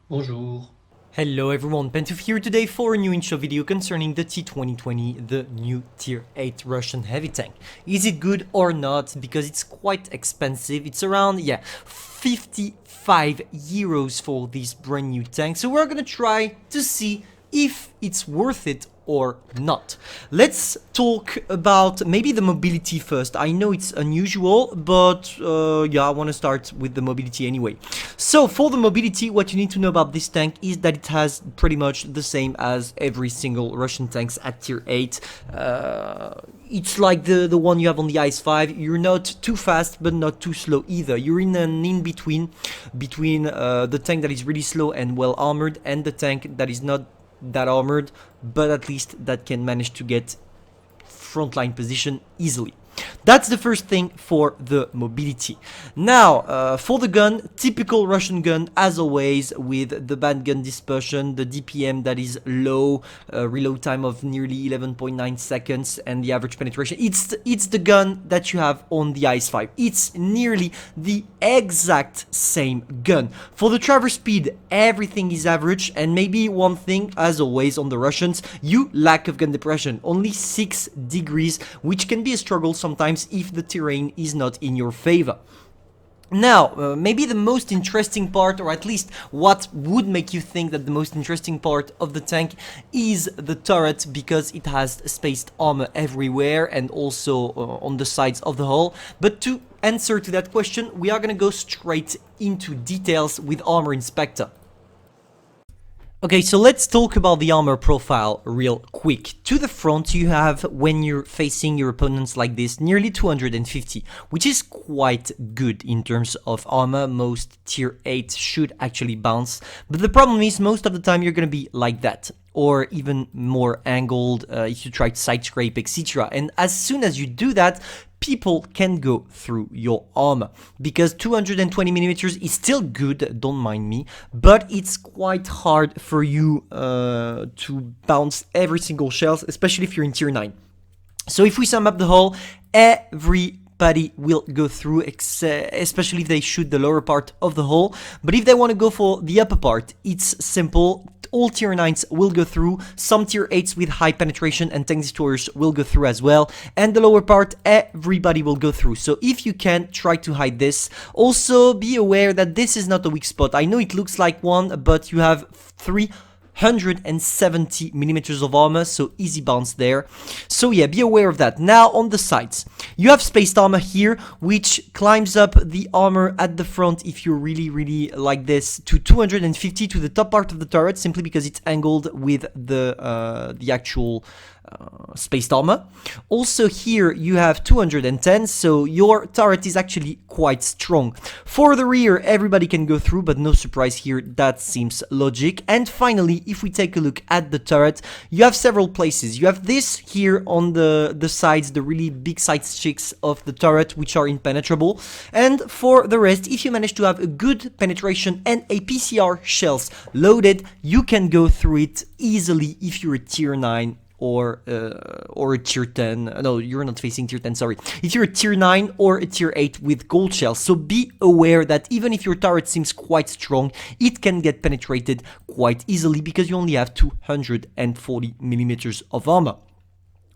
Bonjour. Hello everyone, Pantoufleee here today for a new intro video concerning the T-2020, the new Tier 8 Russian heavy tank. Is it good or not? Because it's quite expensive. It's around, 55 euros for this brand new tank. So we're gonna try to see if it's worth it or not. Let's talk about maybe the mobility first. I know it's unusual, but I want to start with the mobility anyway. So for the mobility, what you need to know about this tank is that it has pretty much the same as every single Russian tanks at tier 8. It's like the one you have on the IS-5. You're not too fast, but not too slow either. You're in an in-between, between the tank that is really slow and well armored and the tank that is not that armored, but at least that can manage to get frontline position easily. That's the first thing for the mobility. Now, for the gun, typical Russian gun as always, with the bad gun dispersion, the DPM that is low, reload time of nearly 11.9 seconds, and the average penetration. It's the gun that you have on the IS-5. It's nearly the exact same gun. For the traverse speed, everything is average, and maybe one thing, as always on the Russians, you lack of gun depression. Only 6 degrees, which can be a struggle sometimes if the terrain is not in your favor. Now, maybe the most interesting part, or at least what would make you think that the most interesting part of the tank is the turret, because it has spaced armor everywhere and also on the sides of the hull. But to answer to that question, we are gonna go straight into details with Armor Inspector. Okay, so let's talk about the armor profile real quick. To the front, you have, when you're facing your opponents like this, nearly 250, which is quite good in terms of armor. Most tier 8 should actually bounce, but the problem is most of the time you're gonna be like that, or even more angled if you try to side scrape, etc. And as soon as you do that, people can go through your armor, because 220 millimeters is still good, don't mind me, but it's quite hard for you to bounce every single shells, especially if you're in tier 9. So if we sum up the whole, everybody will go through, especially if they shoot the lower part of the hull. But if they want to go for the upper part, it's simple. All tier 9s will go through, some tier 8s with high penetration and tank destroyers will go through as well, and the lower part, everybody will go through. So if you can, try to hide this. Also, be aware that this is not a weak spot. I know it looks like one, but you have 370 millimeters of armor, so easy bounce there. So yeah, be aware of that. Now on the sides, you have spaced armor here, which climbs up the armor at the front, if you're really like this, to 250 to the top part of the turret, simply because it's angled with the actual spaced armor. Also here you have 210, so your turret is actually quite strong. For the rear, everybody can go through, but no surprise here, that seems logic. And finally, if we take a look at the turret, you have several places. You have this here on the sides, the really big side cheeks of the turret, which are impenetrable. And for the rest, if you manage to have a good penetration and a PCR shells loaded, you can go through it easily if you're a tier 9 or a tier 10. No, you're not facing tier 10, sorry. If you're a tier 9 or a tier 8 with gold shells. So be aware that even if your turret seems quite strong, it can get penetrated quite easily, because you only have 240 millimeters of armor.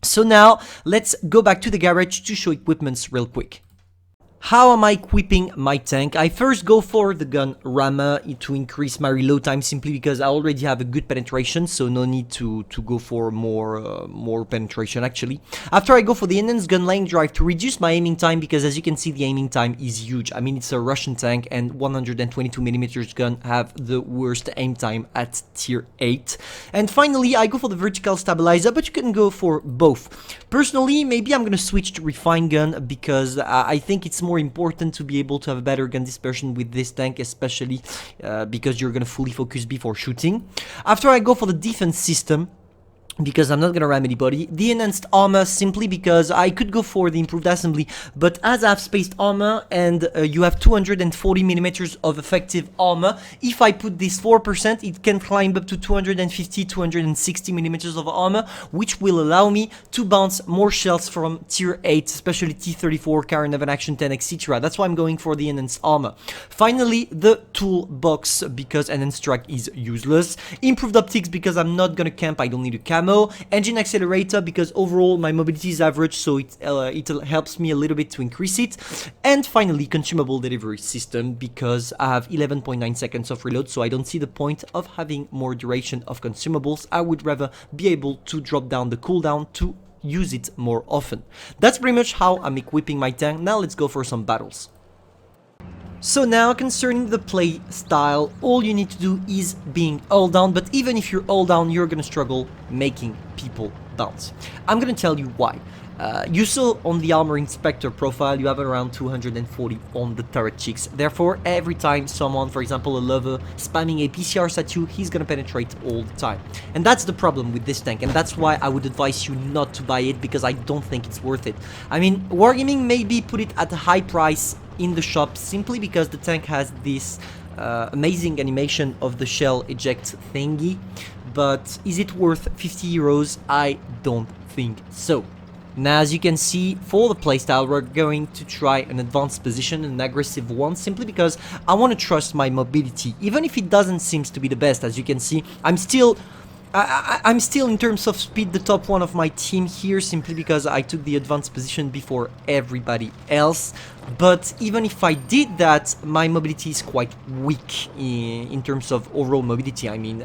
So now let's go back to the garage to show equipments real quick. How am I equipping my tank? I first go for the gun rammer to increase my reload time, simply because I already have a good penetration, so no need to go for more penetration actually. After, I go for the enhanced gun laying drive to reduce my aiming time, because as you can see, the aiming time is huge. I mean, it's a Russian tank, and 122mm gun have the worst aim time at tier 8. And finally, I go for the vertical stabilizer, but you can go for both. Personally, maybe I'm gonna switch to refined gun, because I think it's more important to be able to have a better gun dispersion with this tank, especially because you're gonna fully focus before shooting. After, I go for the defense system, because I'm not gonna ram anybody. The enhanced armor simply because I could go for the improved assembly, but as I have spaced armor and you have 240 millimeters of effective armor, if I put this 4%, it can climb up to 250, 260 millimeters of armor, which will allow me to bounce more shells from tier 8, especially T-34, Karen Action 10, etc. That's why I'm going for the enhanced armor. Finally, the toolbox, because enhanced strike is useless. Improved optics, because I'm not gonna camp, I don't need a camo. Engine accelerator, because overall my mobility is average, so it helps me a little bit to increase it. And finally, consumable delivery system, because I have 11.9 seconds of reload, so I don't see the point of having more duration of consumables. I would rather be able to drop down the cooldown to use it more often. That's pretty much how I'm equipping my tank. Now let's go for some battles. So now, concerning the play style, all you need to do is being all down, but even if you're all down, you're gonna struggle making people bounce. I'm gonna tell you why. You saw on the armor inspector profile, you have around 240 on the turret cheeks. Therefore, every time someone, for example a lover, spamming a PCRs at you, he's gonna penetrate all the time. And that's the problem with this tank, and that's why I would advise you not to buy it, because I don't think it's worth it. I mean, Wargaming maybe put it at a high price in the shop simply because the tank has this amazing animation of the shell eject thingy, but is it worth 50 euros? I don't think so. Now, as you can see, for the playstyle, we're going to try an advanced position, an aggressive one, simply because I want to trust my mobility, even if it doesn't seem to be the best. As you can see, I'm still in terms of speed the top one of my team here, simply because I took the advanced position before everybody else. But even if I did that, my mobility is quite weak in terms of overall mobility. I mean,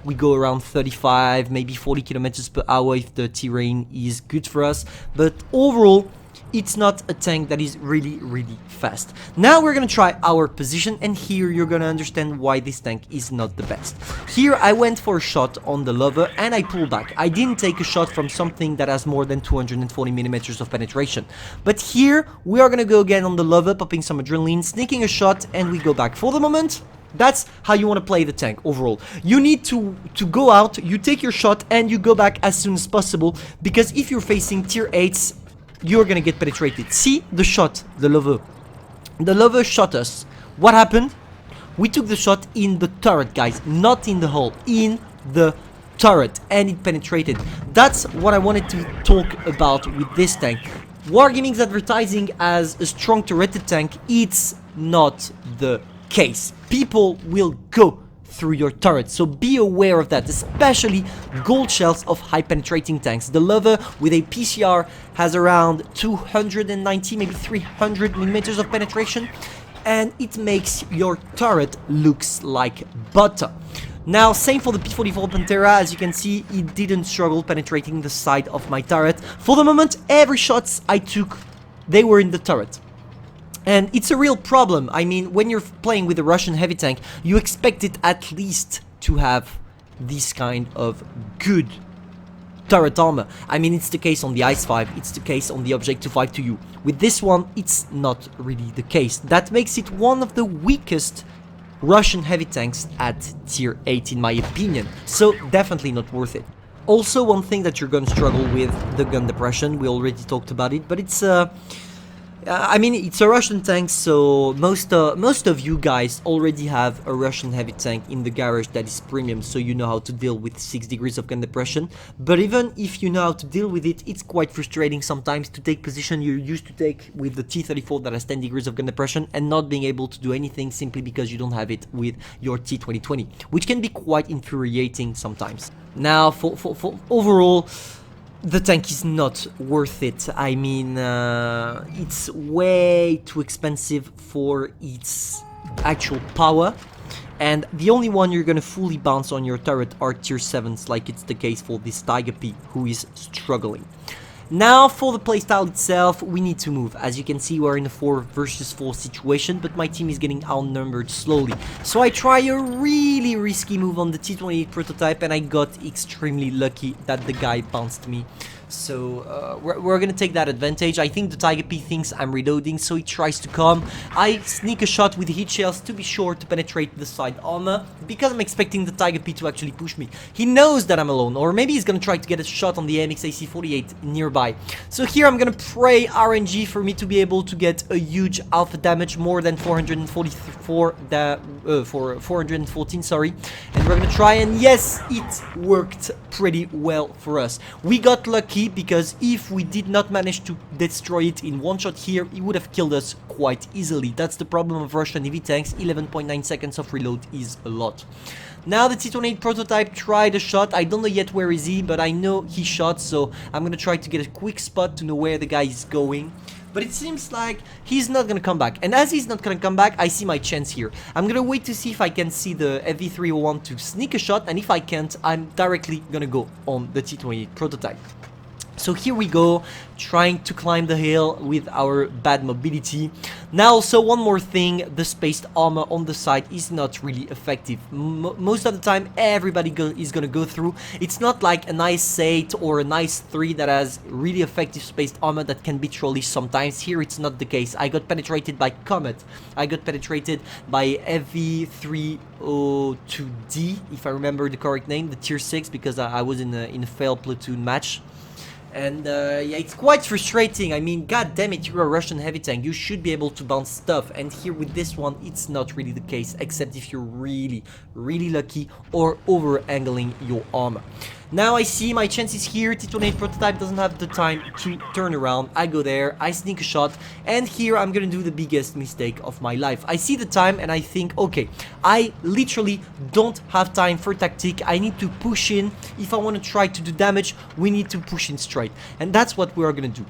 we go around 35, maybe 40 kilometers per hour if the terrain is good for us. But overall, it's not a tank that is really fast. Now we're gonna try our position, and here you're gonna understand why this tank is not the best. Here I went for a shot on the lover and I pulled back. I didn't take a shot from something that has more than 240 millimeters of penetration. But here we are gonna go again on the lover, popping some adrenaline, sneaking a shot, and we go back. For the moment, that's how you want to play the tank overall. You need to go out, you take your shot, and you go back as soon as possible, because if you're facing tier 8s, you're gonna get penetrated. See the shot, the lover. The lover shot us. What happened? We took the shot in the turret, guys, not in the hull, in the turret, and it penetrated. That's what I wanted to talk about with this tank. Wargaming's advertising as a strong turreted tank, it's not the case. People will go through your turret, so be aware of that, especially gold shells of high penetrating tanks. The lover with a PCR has around 290, maybe 300 millimeters of penetration, and it makes your turret looks like butter. Now, same for the P-44 Pantera. As you can see, it didn't struggle penetrating the side of my turret. For the moment, every shots I took, they were in the turret. And it's a real problem. I mean, when you're playing with a Russian heavy tank, you expect it at least to have this kind of good turret armor. I mean, it's the case on the Ice 5, it's the case on the Object 252U. With this one, it's not really the case. That makes it one of the weakest Russian heavy tanks at tier 8 in my opinion. So definitely not worth it. Also, one thing that you're gonna struggle with, the gun depression. We already talked about it, but it's I mean, it's a Russian tank, so most of you guys already have a Russian heavy tank in the garage that is premium, so you know how to deal with 6 degrees of gun depression. But even if you know how to deal with it, it's quite frustrating sometimes to take position you used to take with the T-34 that has 10 degrees of gun depression and not being able to do anything simply because you don't have it with your T-2020, which can be quite infuriating sometimes. Now, for overall, the tank is not worth it. I mean, it's way too expensive for its actual power, and the only one you're gonna fully bounce on your turret are tier 7s, like it's the case for this Tiger P, who is struggling. Now, for the playstyle itself, we need to move. As you can see, we're in a 4 versus 4 situation, but my team is getting outnumbered slowly. So I try a really risky move on the T-20 prototype, and I got extremely lucky that the guy bounced me. So we're gonna take that advantage. I think the Tiger P thinks I'm reloading, so he tries to come. I sneak a shot with heat shells to be sure to penetrate the side armor, because I'm expecting the Tiger P to actually push me. He knows that I'm alone, or maybe he's gonna try to get a shot on the MXAC-48 nearby. So here I'm gonna pray RNG for me to be able to get a huge alpha damage, more than 444 for 414, sorry. And we're gonna try, and yes, it worked pretty well for us. We got lucky, because if we did not manage to destroy it in one shot here, it would have killed us quite easily. That's the problem of Russian heavy tanks. 11.9 seconds of reload is a lot. Now the T-20 prototype tried a shot. I don't know yet where is he, but I know he shot, so I'm gonna try to get a quick spot to know where the guy is going. But it seems like he's not gonna come back. And as he's not gonna come back, I see my chance here. I'm gonna wait to see if I can see the FV301 to sneak a shot, and if I can't, I'm directly gonna go on the T-20 prototype. So here we go, trying to climb the hill with our bad mobility. Now also one more thing, the spaced armor on the side is not really effective. Most of the time everybody is gonna go through. It's not like a nice 8 or a nice 3 that has really effective spaced armor that can be trollish sometimes. Here it's not the case. I got penetrated by Comet. I got penetrated by FV302D, if I remember the correct name, the tier 6, because I was in a failed platoon match. And yeah, it's quite frustrating. I mean, god damn it, you're a Russian heavy tank. You should be able to bounce stuff. And here with this one, it's not really the case, except if you're really, really lucky or over-angling your armor. Now I see my chances here. T-20 prototype doesn't have the time to turn around. I go there, I sneak a shot, and here I'm gonna do the biggest mistake of my life. I see the time and I think, okay, I literally don't have time for tactic. I need to push in. If I want to try to do damage, we need to push in straight. And that's what we are gonna do.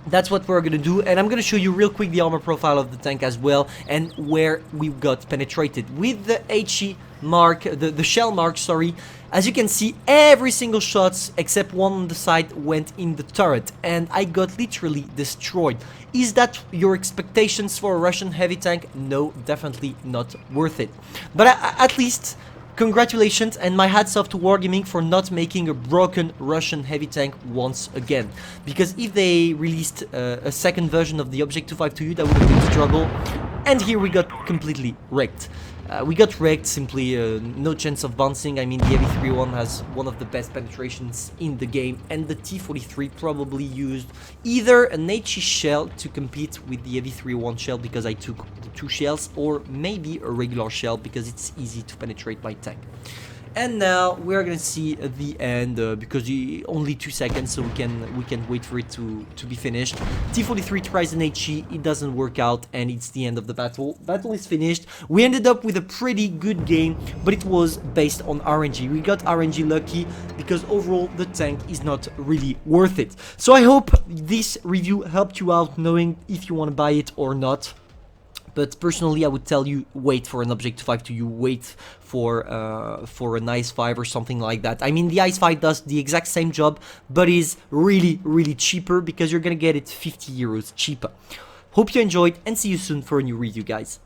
That's what we're gonna do, and I'm gonna show you real quick the armor profile of the tank as well, and where we got penetrated with the HE mark, the shell mark, sorry. As you can see, every single shots except one on the side went in the turret, and I got literally destroyed. Is that your expectations for a Russian heavy tank? No, definitely not worth it. But at least, congratulations, and my hats off to Wargaming for not making a broken Russian heavy tank once again. Because if they released a second version of the Object 252U, that would have been a struggle. And here we got completely wrecked. We got wrecked, simply no chance of bouncing. I mean, the FV301 has one of the best penetrations in the game, and the T-43 probably used either an HE shell to compete with the FV301 shell, because I took the 2 shells, or maybe a regular shell because it's easy to penetrate my tank. And now we're gonna see the end, because only 2 seconds, so we can wait for it to be finished. T-43 tries an HE, it doesn't work out, and it's the end of the battle. Battle is finished. We ended up with a pretty good game, but it was based on RNG. We got RNG lucky, because overall the tank is not really worth it. So I hope this review helped you out, knowing if you want to buy it or not. But personally, I would tell you, wait for an Object 252U, wait for an Ice 5 or something like that. I mean, the Ice 5 does the exact same job, but is really, really cheaper, because you're gonna get it 50 euros cheaper. Hope you enjoyed, and see you soon for a new review, guys.